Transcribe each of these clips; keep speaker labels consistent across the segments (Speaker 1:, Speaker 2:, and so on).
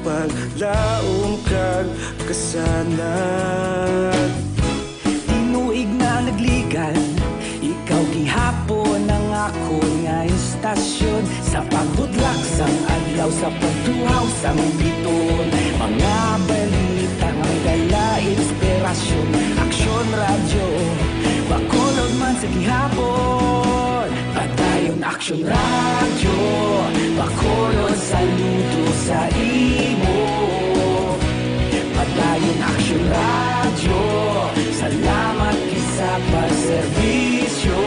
Speaker 1: paglaom kag kasanan.
Speaker 2: Tinuig na nagligan, ikaw gihapon ang ako nga istasyon. Sa pagudlak sang adlaw, sa pagtuhaw sang biton. Mga balita nga dala inspirasyon. Aksyon radyo, bakulod man sa gihapon. Padayon aksyon radyo, bakulod saludo sa imo. Padayon aksyon radyo, salamat kisa pagserbisyo.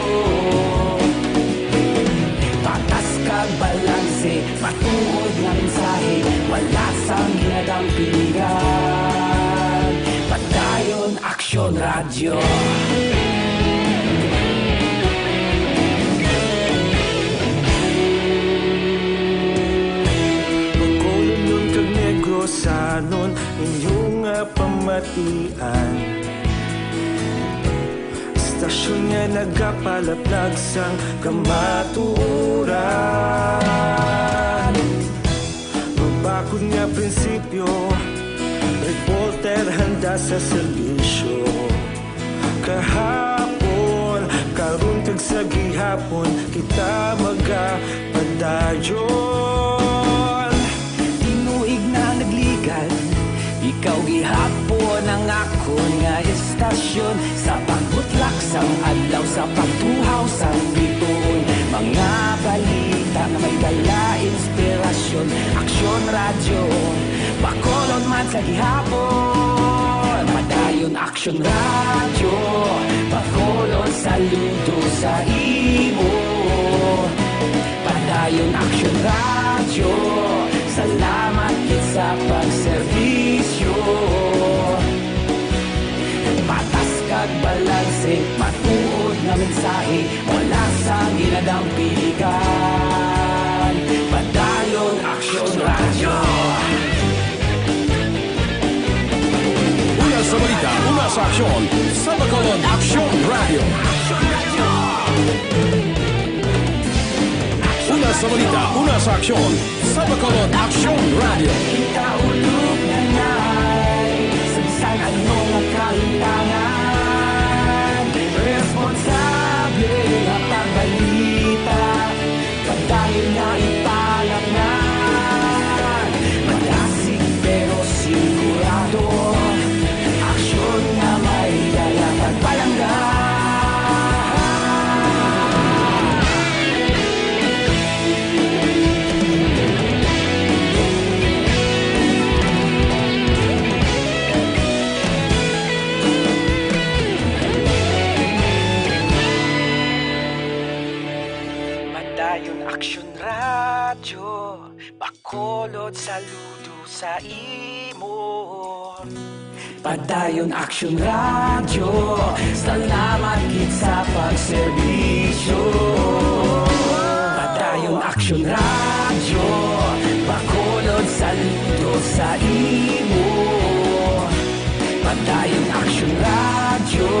Speaker 2: Patas kag balanse, patuod nga mensahe, wala sang ginadampingan. Padayon aksyon radyo.
Speaker 1: Pagkulong yung kag negosanon, inyong pamatian. Istasyon nga nagapalaplag sang kamatuuran. Magbakod nga prinsipyo, reporter handa sa serbisyo. Kahapon, karon kag sa gihapon, kita magapadayon.
Speaker 2: Tinuig na nagligan, ikaw gihapon ang ako nga istasyon. Sa pagbutlak sang adlaw, sa pagtuhaw sang biton. Mga balita na may dala inspirasyon. Aksyon radyo, bakolod man sa gihapon. Padayon aksyon radyo, bakolod saludo sa imo. Padayon aksyon radyo, salamat kit sa pagserbisyo. Patas kag balanse, matuod na mensahe, wala sang ginadampingan. Padayon aksyon radyo.
Speaker 3: Una sa balita, una sa aksyon, sa Bacolod Aksyon Radio. Una sa balita, una sa aksyon, sa Bacolod Aksyon Radio.
Speaker 2: Kita ulog na na'y sabisan anong ang kahintangan. Responsable na pagbalita, pagdayon na ipalaknan. Malasig pero sigurado, aksyon na may dala pagpalanggan. Padayon aksyon radyo, bakolod saludo sa imo. Padayon aksyon radyo, salamat kit sa pagserbisyo. Padayon aksyon radyo, bakolod saludo sa imo. Padayon aksyon radyo,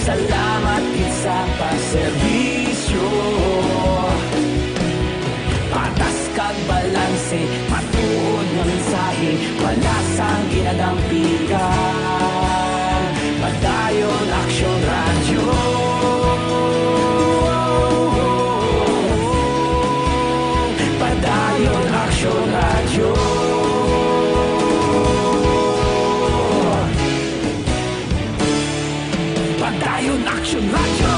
Speaker 2: salamat kit sa pagserbisyo. Patas kag balanse, matuod nga mensahe, wala sang ginadampingan. Padayon aksyon radyo. Padayon aksyon radyo. Padayon aksyon radyo.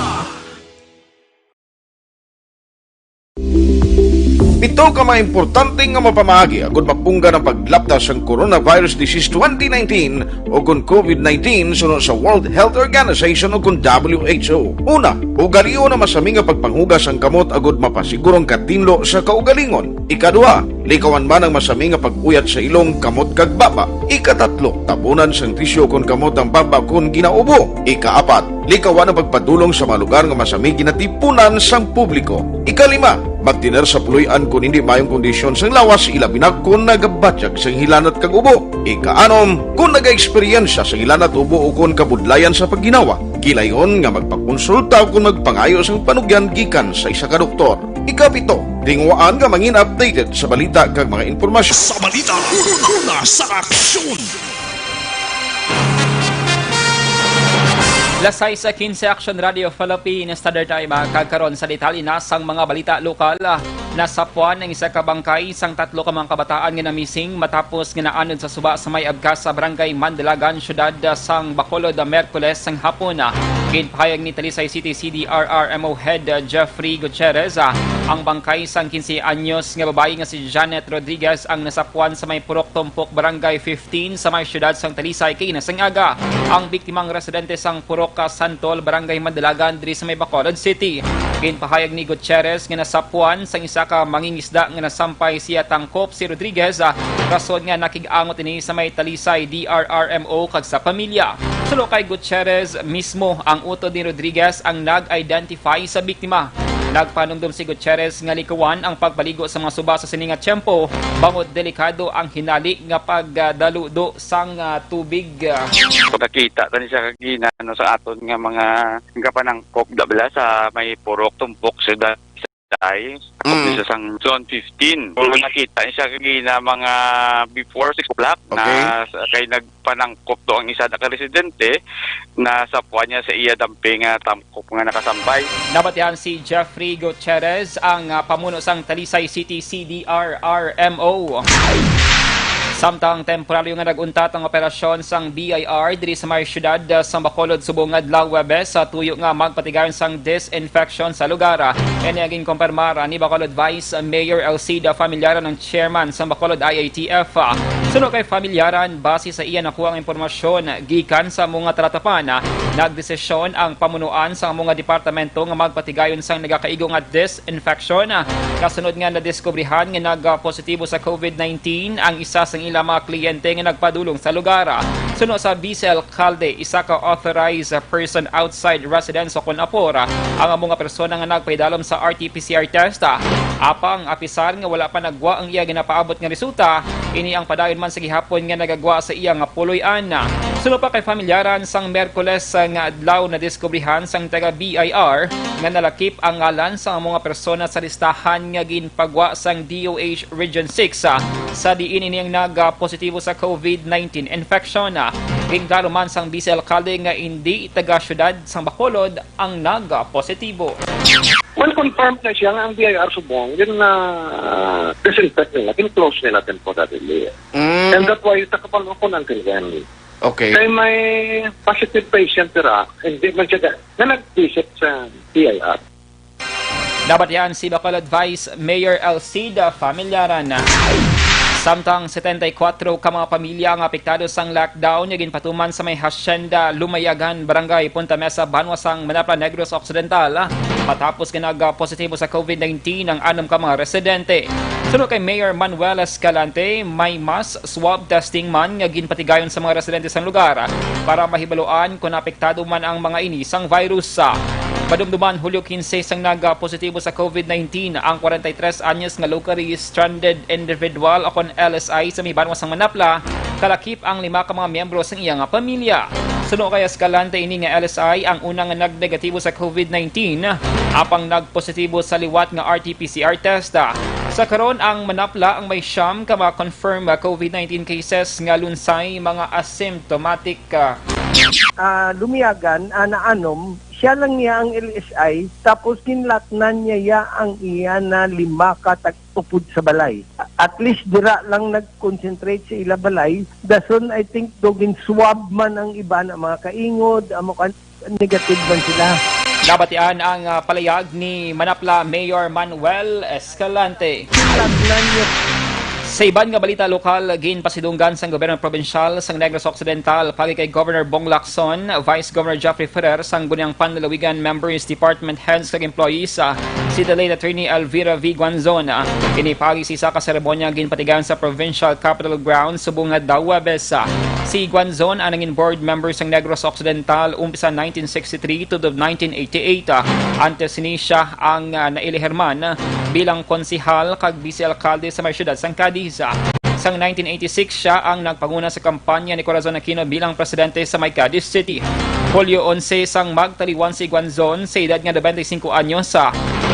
Speaker 3: Pito ka mga importante nga mapamagi agud mapungga ng paglaptas ang Coronavirus Disease 2019 o kung COVID-19 sunod sa World Health Organization o kung WHO. Una, ugalion na masami nga pagpanghugas ang kamot agud mapasigurong katinlo sa kaugalingon. Ikadua, likawan man ang masami nga pag-uyat sa ilong kamot kag baba. Ikatatlo, tabunan sang tisyo kung kamot ang baba kung ginaubo. Ikaapat, likawan ang pagpadulong sa mga lugar nga masami ginatipunan sang publiko. Ikalima, magtiner sa puloy-an kung hindi mayong kondisyon sang lawas ilabi na kung nagabatyag sang hilanat kag ubo. Ikaanom, kung naga-eksperyensya sang hilanat ubo o kung kabudlayan sa pagginawa, gilayon nga magpakonsulta kung magpangayo sang panugyan gikan sa isa ka doktor. Ikapito, dingwaan nga mangin updated sa balita kag mga impormasyon.
Speaker 4: Sa balita, una sa aksyon.
Speaker 5: Lasay sa 15 Action Radio Philippines Standard Time kagkaron sa detalye na sang mga balita lokal. Nasapuan ng isa ka bangkay sang 3 ka mga kabataan nga na-missing matapos nga naanod sa suba sa may abkas sa barangay Mandalagan, syudad sang Bacolod, Miyerkules sang hapon. Ginpahayag ni Talisay City CDRRMO Head Jeffrey Gutierrez, ang bangkay sang 15 anyos nga babae nga si Janet Rodriguez ang nasapuan sa may Purok Tumpok Barangay 15 sa may syudad sang Talisay kay nasang aga. Ang biktimang residente sang Purok Santol, Barangay Mandalagan diri sa may Bacolod City. Ginpahayag ni Gutierrez nga nasapuan sang isa ka mangingisda nga nasampay siya tangkop si Rodriguez, rason nga nakig-angot ini sa may Talisay DRRMO kag sa pamilya. Sulo kay Gutierrez mismo ang utod ni Rodriguez ang nag-identify sa biktima. Nagpanumdum si Gutierrez nga likuan ang pagbaligo sa mga suba sa sininga tiyempo, bangod delikado ang hinali nga pagdaludo sang tubig.
Speaker 6: Nakita tani siya kagina sa aton nga mga kapanangkop dabla sa may Purok Tumpok sa ay sa sang zone 15. Kung nakita siya kagina mga before 6 o'clock na kay nagpanangkop do ang isa na ka-residente na sapuan niya sa iya damping tamkop nga nakasambay.
Speaker 5: Nabatihan si Jeffrey Gutierrez, ang pamuno sang Talisay City CDRRMO. Samtang temporaryo nga naguntat ang operasyon sang BIR diri sa may syudad sa Bacolod subong adlaw Huwebes sa tuyo nga magpatigayon sang disinfection sa lugar. Kani aging kumpirmara ni Bacolod Vice Mayor Elcida Familyaran ng chairman sa Bacolod IATF. Suno kay Familyaran, base sa iya nakuha ang impormasyon gikan sa mga tratapan, nagdesisyon ang pamunuan sa mga departamento nga magpatigayon sang nagakaigo nga disinfection. Kasunod nga nadiskubrihan nga nagpositibo sa COVID-19 ang isa sang ilang mga kliyente nga nagpadulong sa lugar. Suno sa Vice Alcalde, isa ka authorized person outside residence o kunapor ang mga persona nga nagpaidalom sa RT-PCR test. Apang apisar nga wala pa nagwa ang iya ginapaabot nga resulta, ini ang padayon man sa gihapon nga nagagwa sa iya nga puloy-an. Suno pa kay Familyaran, sang Miyerkules nga adlaw na diskubrihan sang taga BIR nga nalakip ang ngalan sa mga persona sa listahan nga ginpagwa sang DOH Region 6 sa diin ini ang nagpositibo sa COVID-19 infection. Klaro man sang Vice Alcalde nga hindi taga-syudad sang Bacolod ang nagpositibo.
Speaker 7: Well, confirmed na siya nga ang BIR Subong, yun na disinfect nila, close nila temporarily. And that's why takapal ako ng kinyan.
Speaker 3: Okay.
Speaker 7: Kaya may positive patient tira, hindi man siya na nag-visit sa BIR.
Speaker 5: Dapat yan si Bacolod Vice Mayor Elcida Familyaran. Samtang 74 ka mga pamilya ang apektado sang lockdown nga ginpatuman sa may Hacienda Lumayagan, Barangay Punta Mesa, Banwasang Manapla, Negros Occidental matapos ginag-positibo sa COVID-19 ang 6 ka mga residente. Sunod kay Mayor Manuel Escalante, may mass swab testing man nga ginpatigayon sa mga residente sang lugar para mahibaluan kung apektado man ang mga inisang virus. Padumduman Hulyo 15 sang nag-positibo sa COVID-19 ang 43 anyos nga locally stranded individual o kon LSI sa may Banwasang Manapla, kalakip ang 5 ka mga miyembro sa iyang pamilya. Suno kay Escalante ini nga LSI ang unang nag-negatibo sa COVID-19 apang nagpositibo sa liwat nga RT-PCR test. Sa karon ang Manapla ang may siyam ka mga confirmed COVID-19 cases nga lunsay mga asymptomatic.
Speaker 8: Lumiyagan, naanom, siya lang niya ang LSI, tapos kinlatnan niya ang iya na 5 ka tagtupod sa balay. At least dira lang nag-concentrate sa ila balay. Dason, I think, dogin swab man ang iba na mga kaingod, negative man sila.
Speaker 5: Nabatian ang palayag ni Manapla Mayor Manuel Escalante.
Speaker 8: Kinlatnan niya.
Speaker 5: Sa iban nga balita lokal, ginpasidunggan sang gobyerno probensyal sang Negros Occidental pagi kay Governor Bong Lacson, Vice Governor Jeffrey Ferrer sang Guniang Panlalawigan Members Department Heads kag Employees si the late Attorney Elvira V. Guanzon. Kini pagi si isa ka seremonya ginpatigayon sa Provincial Capital Grounds subong adlaw Huwebes. Si Guanzon ang naging board member sa Negros Occidental umpisa 1963 to 1988. Antes ni siya ang nailiherman bilang konsihal kag vice-alkalde sa may syudad sang Cadiz. Sang 1986 siya ang nagpanguna sa kampanya ni Corazon Aquino bilang presidente sa may Cadiz City. Hulyo 11 sang magtaliwan si Guanzon sa edad nga 25 anyos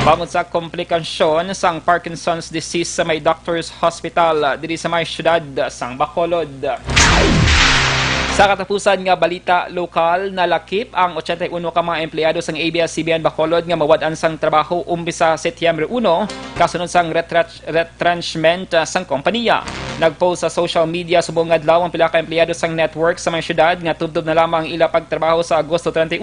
Speaker 5: bangod sa komplikasyon sang Parkinson's disease sa may Doctors Hospital diri sa may syudad sang Bacolod. Sa katapusan nga balita lokal, nalakip ang 81 ka mga empleyado sang ABS-CBN Bacolod nga mawad-an sang trabaho umpisa Setyembre 1 kasunod sang retrenchment sang kompanya. Nagpost sa social media subong adlaw ang pila ka empleyado sang network sa mga syudad nga tubtob na lamang ila pagtrabaho sa Agosto 31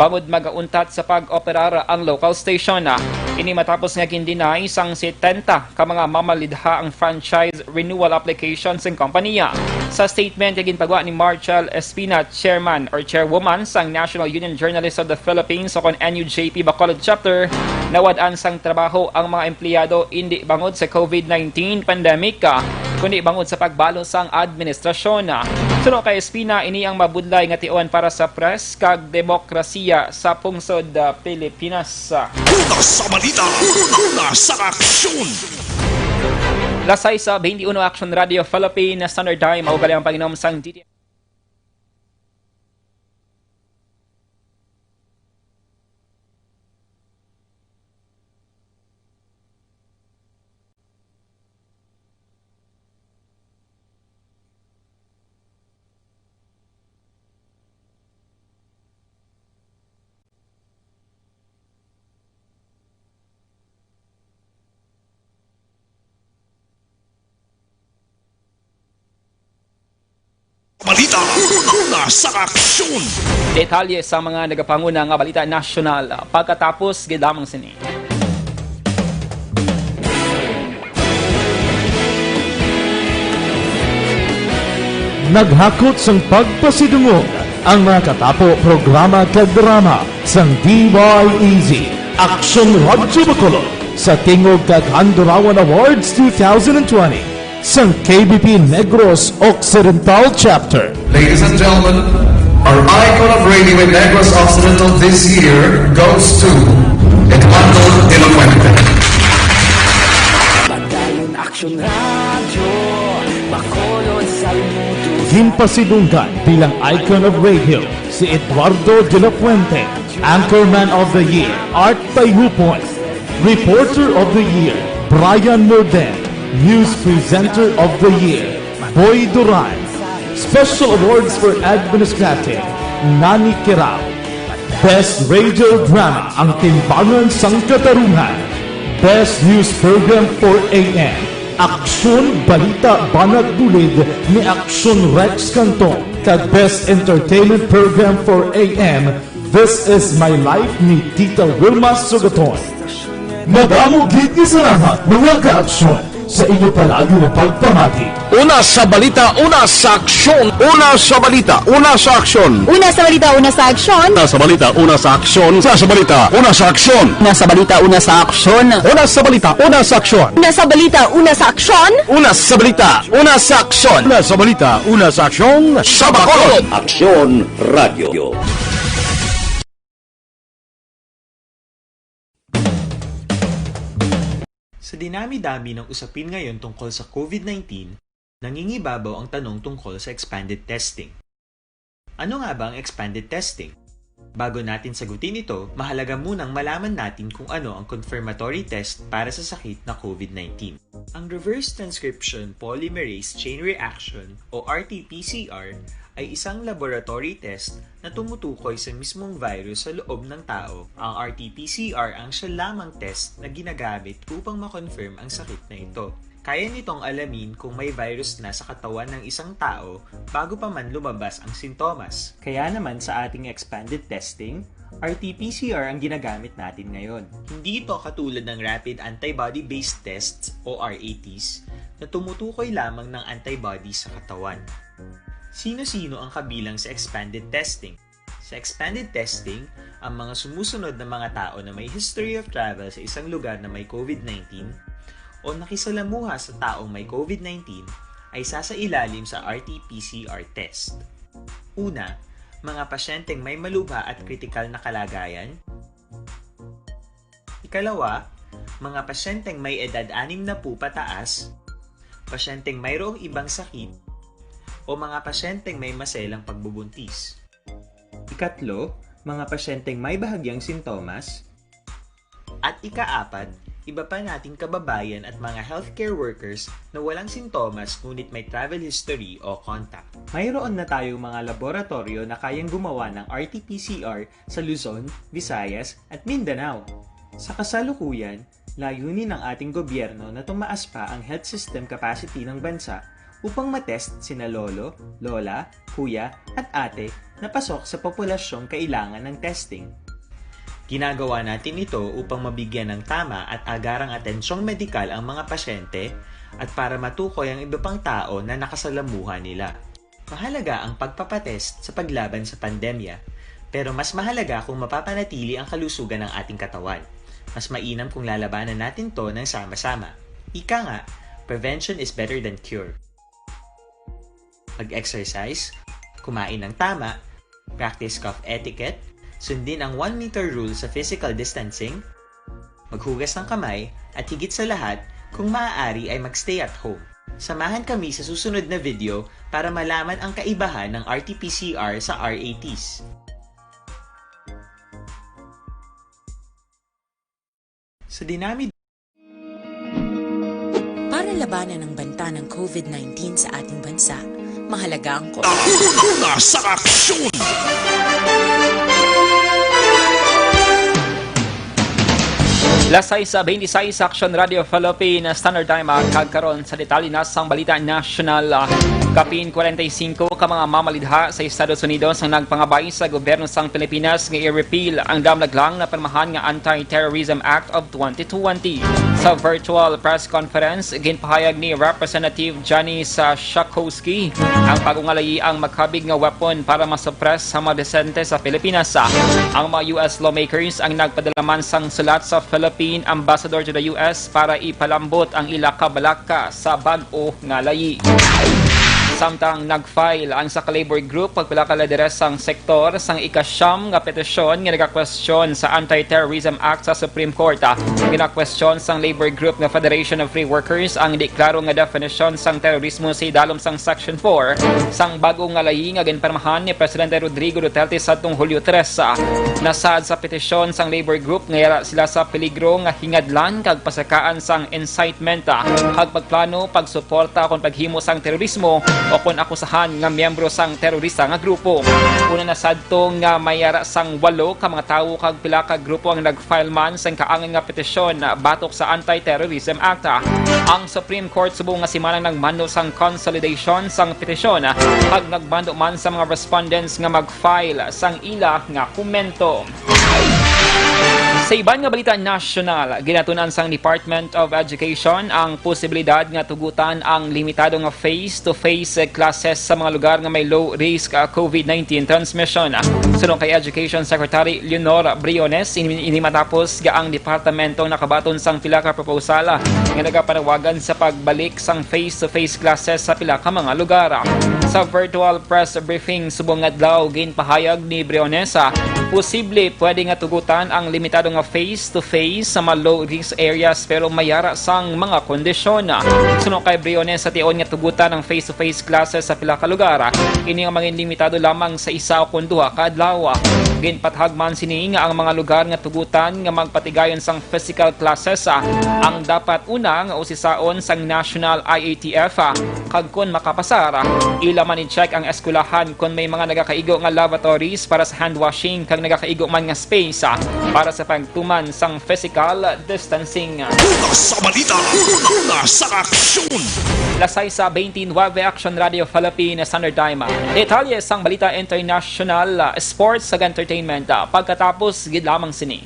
Speaker 5: bangod magauntat sa pag-operar ang local station. Ini matapos nga gindinay sang 70 ka mga mamalidha ang franchise renewal application sang kompanya. Sa statement nga ginpagawa ni Marshall Espina, chairman or chairwoman sang National Union Journalists of the Philippines o kon NUJP Bacolod Chapter, nawad-an sang trabaho ang mga empleyado hindi bangod sa COVID-19 pandemic kundi bangod sa pagbalo sang administrasyon. Suno kay Espina, ini ang mabudlay nga tion para sa press kag demokrasiya sa pungsod Pilipinas.
Speaker 4: Una sa balita, una sa aksyon.
Speaker 5: Lasay sa 21 Action Radio Philippines Standard Time o galing ang panginom sang DTI.
Speaker 4: Balita, una sa aksyon.
Speaker 5: Detalye sa mga nagapanguna nga balita nasyonal pagkatapos gidamang sini.
Speaker 9: Naghakot sang pagpasidungog ang mga katapo programa kag drama sang DYEZ Action Radyo Bacolod sa Tingog kag Handurawan Awards 2020 sang KBP Negros Occidental Chapter.
Speaker 10: Ladies and gentlemen, our icon of radio in Negros Occidental this year goes to Eduardo de la Fuente.
Speaker 2: Padayon Action Radio, Bacolod Salmudo.
Speaker 9: Ginpasidunggan bilang icon of radio si Eduardo de la Fuente, Anchorman of the Year Art Bayhupon, Reporter of the Year Brian Morden, News Presenter of the Year, Boy Duran. Special Awards for Administrative, Nani Kirao. Best Radio Drama, ang Timbangan sang Katarungan. Best News Program for AM, Aksyon Balita Banat Bulid ni Aksyon Rex Cantong. Kag Best Entertainment Program for AM, This Is My Life ni Tita Wilma Sugaton. Madamo gid ni salamat mga ka-aksyon sa inyo palagi na pagpamati.
Speaker 4: Una sa balita, una sa aksyon.
Speaker 3: Una sa balita, una sa aksyon.
Speaker 11: Una sa balita, una sa aksyon.
Speaker 4: Una sa balita, una sa aksyon. Una sa balita, una sa aksyon.
Speaker 11: Una sa balita, una sa aksyon.
Speaker 4: Una sa balita, una sa aksyon.
Speaker 11: Una sa balita, una sa aksyon.
Speaker 4: Una sa balita, una sa aksyon. Una sa balita, una sa aksyon. Sa Bacolod.
Speaker 12: Aksyon Radio.
Speaker 1: Sa dinami-dami ng usapin ngayon tungkol sa COVID-19, nangingibabaw ang tanong tungkol sa expanded testing. Ano nga ba ang expanded testing? Bago natin sagutin ito, mahalaga munang malaman natin kung ano ang confirmatory test para sa sakit na COVID-19. Ang reverse transcription polymerase chain reaction o RT-PCR ay isang laboratory test na tumutukoy sa mismong virus sa loob ng tao. Ang RT-PCR ang siya lamang test na ginagamit upang makonfirm ang sakit na ito. Kaya nitong alamin kung may virus na sa katawan ng isang tao bago pa man lumabas ang sintomas. Kaya naman sa ating expanded testing, RT-PCR ang ginagamit natin ngayon. Hindi ito katulad ng rapid antibody-based tests o RATs na tumutukoy lamang ng antibodies sa katawan. Sino-sino ang kabilang sa expanded testing? Sa expanded testing, ang mga sumusunod na mga tao na may history of travel sa isang lugar na may COVID-19 o nakisalamuha sa taong may COVID-19 ay sasailalim sa RT-PCR test. Una, mga pasyenteng may malubha at kritikal na kalagayan. Ikalawa, mga pasyenteng may edad 60 pataas, pasyenteng mayroong ibang sakit, o mga pasyenteng may maselang pagbubuntis. Ikatlo, mga pasyenteng may bahagyang sintomas. At ikaapat, iba pa nating kababayan at mga healthcare workers na walang sintomas ngunit may travel history o contact. Mayroon na tayong mga laboratorio na kayang gumawa ng RT-PCR sa Luzon, Visayas at Mindanao. Sa kasalukuyan, layunin ng ating gobyerno na tumaas pa ang health system capacity ng bansa upang matest sina lolo, lola, kuya at ate na pasok sa populasyong kailangan ng testing. Ginagawa natin ito upang mabigyan ng tama at agarang atensyong medikal ang mga pasyente at para matukoy ang iba pang tao na nakasalamuha nila. Mahalaga ang pagpapatest sa paglaban sa pandemya, pero mas mahalaga kung mapapanatili ang kalusugan ng ating katawan. Mas mainam kung lalabanan natin to ng sama-sama. Ika nga, prevention is better than cure. Mag-exercise, kumain ng tama, practice cough etiquette, sundin ang 1 meter rule sa physical distancing, maghugas ng kamay, at higit sa lahat, kung maaari ay magstay at home. Samahan kami sa susunod na video para malaman ang kaibahan ng RT-PCR sa RATs. Sa dinami
Speaker 13: Para labanan ang banta ng COVID-19 sa ating bansa, mahalaga ang
Speaker 4: Una sa aksyon!
Speaker 5: Lasay sa 26 Action Radio Philippines Standard Time kagkaroon sa detalye na sang balita national. Kapin 45 ka mga mamalidha sa Estados Unidos ang nagpangabay sa gobyerno sang Pilipinas nga i-repeal ang damlaglang na pirmahan nga Anti-Terrorism Act of 2020. Sa virtual press conference, ginpahayag ni Representative Janice Shakowski ang pagungalayi ang magkabig nga weapon para masuppress sa mga desente sa Pilipinas. Ang mga US lawmakers ang nagpadalaman sang sulat sa Philippine Ambassador to the US para ipalambot ang ila kabalaka sa bag-o nga layi. Samtang nag-file ang Saka Labor Group pagpilakaladeres sang sektor sang ikasyam nga petisyon nga nagakwestiyon sa Anti-Terrorism Act sa Supreme Court. Ginakwestiyon sang Labor Group nga Federation of Free Workers ang deklaro nga definition sang terorismo sa idalom sang Section 4 sang bagong nga layi nga ginpermahan ni Presidente Rodrigo Duterte sadtong Hulyo 3. Nasad sa petisyon sang Labor Group nga yara sila sa peligro nga hingadlan kag pasakaan sang incitement kag pagplano pagsuporta kon paghimo sang terorismo o kung akusahan nga miyembro sang terorista nga grupo. Una na sadto nga mayara sang 8 ka mga tawo kag pila ka grupo ang nag-file man sang kaangin nga petisyon batok sa Anti-Terrorism Act. Ang Supreme Court subong nga simanang nagmando sang consolidation sang petisyon kag nagbando man sa mga respondents nga mag-file sang ila nga komento. Sa iban nga balita national, ginatunan sang Department of Education ang posibilidad nga tugutan ang limitado nga face-to-face classes sa mga lugar nga may low risk COVID-19 transmission. Sunod kay Education Secretary Leonor Briones, ini matapos ga ang departamento nakabaton sang pila ka proposal nga nagapanawagan sa pagbalik sang face-to-face classes sa pila ka mga lugar. Sa virtual press briefing subong adlaw ginpahayag ni Briones, posible pwede nga tugutan ang limitado nga face-to-face sa mga low-risk areas pero mayara sang mga kondisyon. Sunod kay Briones sa tion nga tugutan ang face-to-face classes sa pila ka lugar, ini nga mangin limitado lamang sa isa o kun duha ka adlaw. Ginpathag man sini nga ang mga lugar nga tugutan nga magpatigayon sang physical classes ang dapat una nga usisaon sang National IATF kag kun makapasar ila man i-check ang eskwelahan kung may mga nagakaigo nga lavatories para sa hand washing kag nagakaigo man nga space para sa pagtuman sang physical distancing.
Speaker 4: Sa balita, sa aksyon!
Speaker 5: Lasay sa 29 Action Radio Philippines Standard Time. Detalye sang balita international, sports ag entertainment. Pagkatapos, gid lamang sini.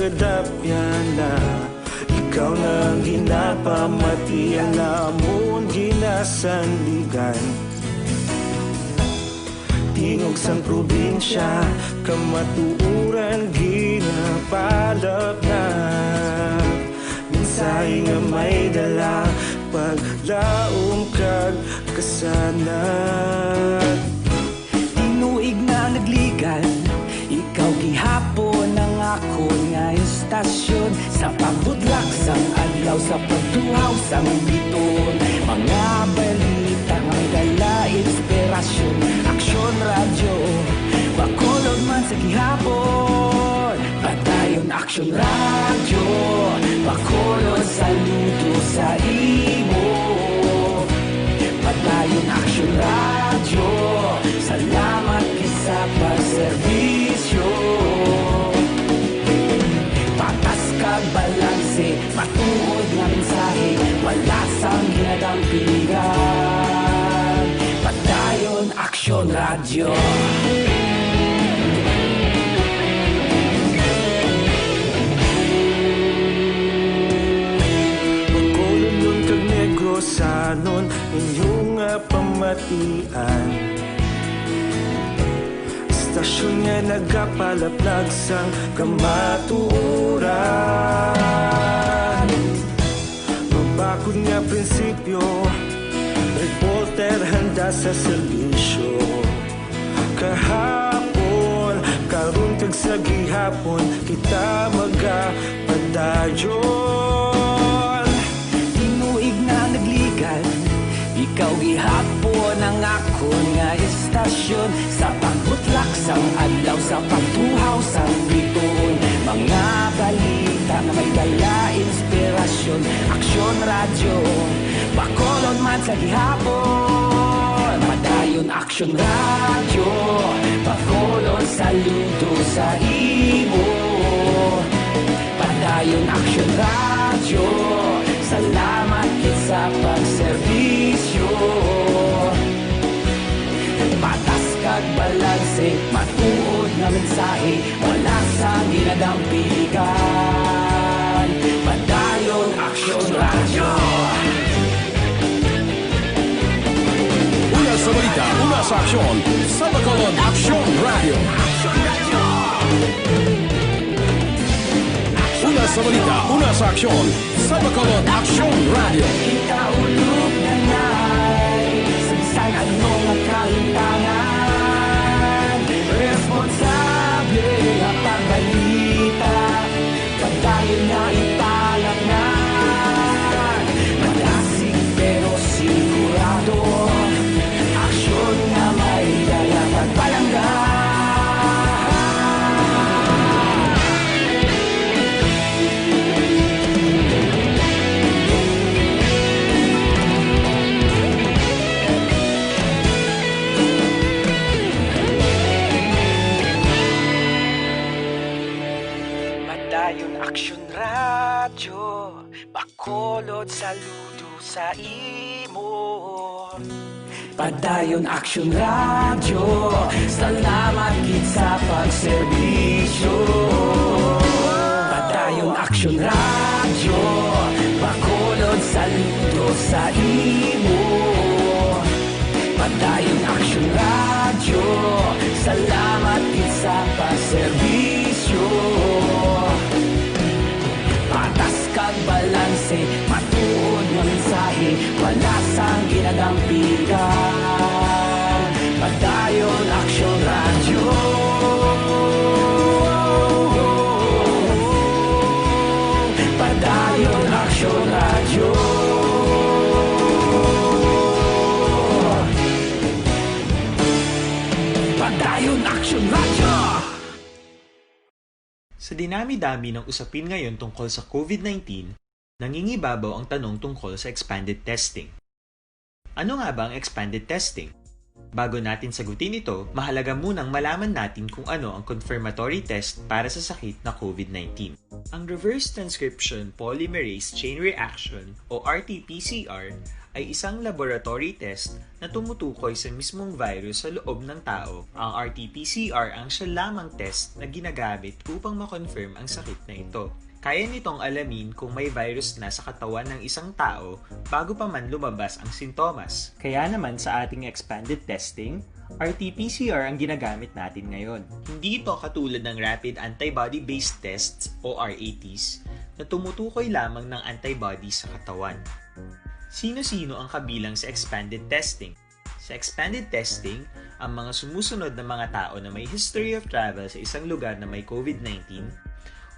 Speaker 14: kadapya na ikaw nang ginapamatian namon ginasandigan. Tingog sang probinsya kamatuuran ginapalap na minsay nga may dala paglaom kag kasanat.
Speaker 2: Tinuig na nagligan, ikaw gihapon ang ako nga istasyon sa pagbudlak sang adlaw sa pagtuhaw sang biton. Mga balita nga dala inspirasyon, aksyon radyo bakolod man sa gihapon. Padayon aksyon radyo bakolod saludo sa imo. Padayon aksyon radyo, salamat kisa pagserbisyo. Patas kag balanse, matuod nga mensahe, wala sang ginadampigan. Padayon aksyon radyo.
Speaker 14: Magkolon kag negosanon inyong pamatian. Istasyon nga nagapalaplag sang kamatuuran. Mabakod nga prinsipyo, reporter handa sa serbisyo. Kahapon, karon kag sa gihapon, kita magapadayon.
Speaker 2: Tinuig na nagligan, ikaw gihapon ang ako nga istasyon sa pagbutlak sang adlaw sa pagtuhaw sang biton. Mga balita na may dala inspirasyon, aksyon radyo bakolod man sa gihapon. Padayon aksyon radyo bakolod saludo sa imo. Padayon aksyon radyo, salamat sa pagserbisyo. Patas kag balanse, matuod na mensahe, wala sang ginadampigan. Padayon aksyon radyo.
Speaker 4: Una sa balita, una sa aksyon, sa Bacolod Aksyon Radio. Una sa balita, una sa aksyon, sa Bacolod Aksyon Radio.
Speaker 2: Ikaulog na na'y sagsay anong ang kahintangan. Responsable ang pagbalita, pagdayon na ipalaknan. Malasig pero sigurado, aksyon na may dala pagpalanggan. Padayon aksyon radyo, bakolod saludo sa imo. Padayon aksyon radyo, salamat gid sa pagserbisyo. Padayon aksyon radyo, bakolod saludo sa imo. Padayon aksyon radyo, salamat gid sa pagserbisyo. Patas kag balanse, matuod nga mensahe, wala sang ginadampigan. Padayon aksyon radyo. Padayon aksyon radyo. Padayon aksyon radyo.
Speaker 1: Sa dinami-dami ng usapin ngayon tungkol sa COVID-19, nangingibabaw ang tanong tungkol sa expanded testing. Ano nga ba ang expanded testing? Bago natin sagutin ito, mahalaga munang malaman natin kung ano ang confirmatory test para sa sakit na COVID-19. Ang reverse transcription polymerase chain reaction o RT-PCR ay isang laboratory test na tumutukoy sa mismong virus sa loob ng tao. Ang RT-PCR ang siya lamang test na ginagamit upang makonfirm ang sakit na ito. Kaya nitong alamin kung may virus na sa katawan ng isang tao bago pa man lumabas ang sintomas. Kaya naman sa ating expanded testing, RT-PCR ang ginagamit natin ngayon. Hindi ito katulad ng rapid antibody-based tests o RATs na tumutukoy lamang ng antibodies sa katawan. Sino-sino ang kabilang sa expanded testing? Sa expanded testing, ang mga sumusunod na mga tao na may history of travel sa isang lugar na may COVID-19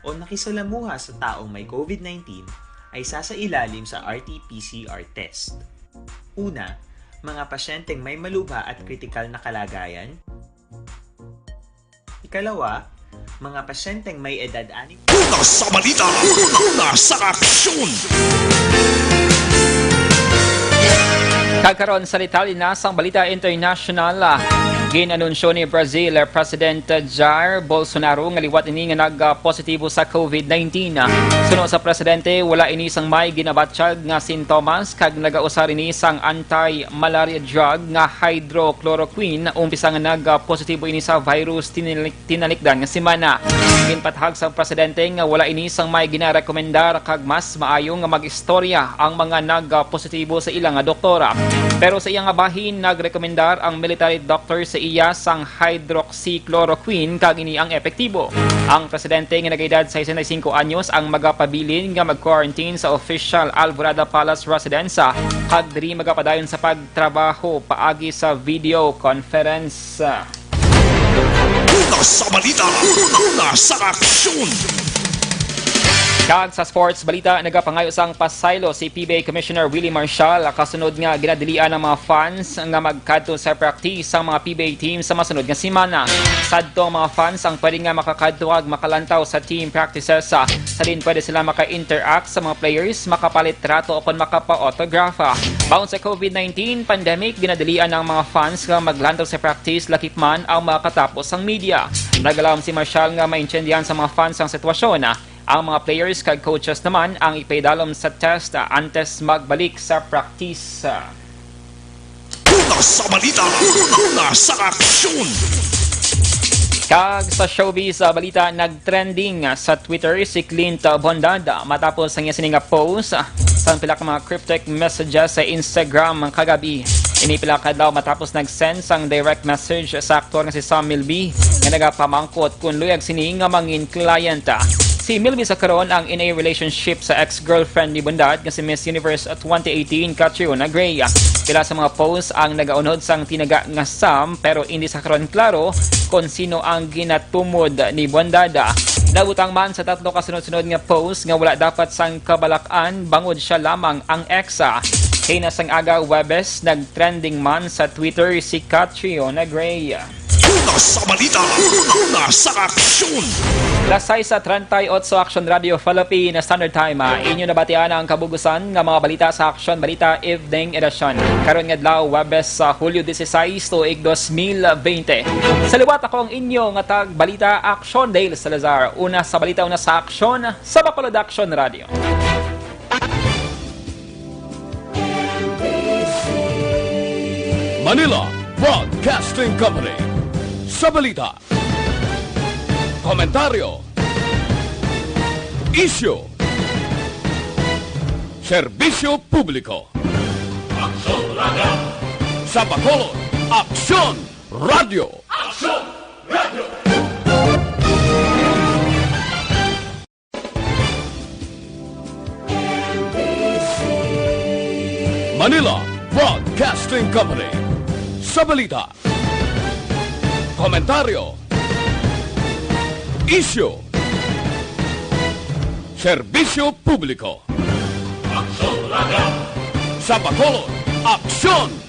Speaker 1: o nakisalamuha sa taong may COVID-19 ay sasailalim sa RT-PCR test. Una, mga pasyenteng may malubha at kritikal na kalagayan. Ikalawa, mga pasyenteng may edad 6.
Speaker 4: Una sa balita, una sa aksyon! Kagkaroon sa detalye na sang balita international. Ginanunsyo ni Brazil President Jair Bolsonaro nga liwat ini nga nag-positibo sa COVID-19. Suno sa presidente, wala ini sang may ginabatsyag nga sintomas kag nagausar ini sang anti-malaria drug nga hydrochloroquine umpisa nga nag-positibo ini sa virus tinalikdan nga semana. Ginpathag sa presidente nga wala ini sang may ginarekomendar kag mas maayo nga mag-istorya ang mga nag-positibo sa ilang doktora. Pero sa iyang bahin, nagrekomendar ang military doctor sa iya sang hydroxychloroquine kag ini ang epektibo. Ang presidente nga nag-edad 65 anyos ang magapabilin nga mag-quarantine sa official Alvorada Palace residence kag diri magapadayon sa pagtrabaho paagi sa video conference. Una sa balita, una sa aksyon!
Speaker 5: Kag sa sports balita, nagapangayo sang pasaylo si PBA Commissioner Willie Marshall kasunod nga ginadilian ng mga fans nga magkadto sa practice sa mga PBA team sa masunod nga semana. Sadto mga fans ang pwede nga makakadto ag makalantaw sa team practices. Sa din pwede sila maka-interact sa mga players, makapalit trato o kon makapa-autograph. Baon sa COVID-19 pandemic, ginadilian ng mga fans nga maglantaw sa practice lakip man ang makatapos ang media. Nagalam si Marshall nga maintindihan sa mga fans ang sitwasyon. Ang mga players kag coaches naman ang ipaidalom sa test antes magbalik sa practice.
Speaker 4: Una sa balita, una sa aksyon!
Speaker 5: Kag sa showbiz balita, nagtrending sa Twitter si Clint Bondad matapos ang sining post sa pila ka mga cryptic messages sa Instagram kagabi. Inipila kadlaw matapos nag-send sang direct message sa aktor nga si Sam Milby nga nagapamangkot kung luyag sini nga mangin client. Si Milby sa karon ang in a relationship sa ex-girlfriend ni Bondad nga si Miss Universe 2018 Catriona Gray. Pila sa mga posts ang nagaunod sang tinaga nga Sam pero hindi sa karon klaro kung sino ang ginatumod ni Bondad. Nabutang man sa tatlo kasunod-sunod nga post nga wala dapat sang kabalakan bangod siya lamang ang exa. Kay nasang aga Webes, nag-trending man sa Twitter si Catriona Gray.
Speaker 4: Una sa balita, una sa aksyon!
Speaker 5: Lasay sa 38 Action Radio Philippine Standard Time. Inyo nabatian ang kabugusan nga mga balita sa Action Balita Evening Edition. Karon nga adlaw Webes sa Hulyo 16, tuig 2020. Sa liwat ako ang inyo nga tag balita Action Dale Salazar. Una sa balita, una sa Action sa Bacolod Action Radio.
Speaker 4: Manila Broadcasting Company. Sa balita, komentaryo, isyu, serbisyo publiko. Aksyon Radio! Sa Bacolod, Aksyon Radio! Aksyon Radio! Manila Broadcasting Company. Sa balita, komentaryo, isyu, serbisyo publiko. Aksyon Radio! Sa Bacolod, Aksyon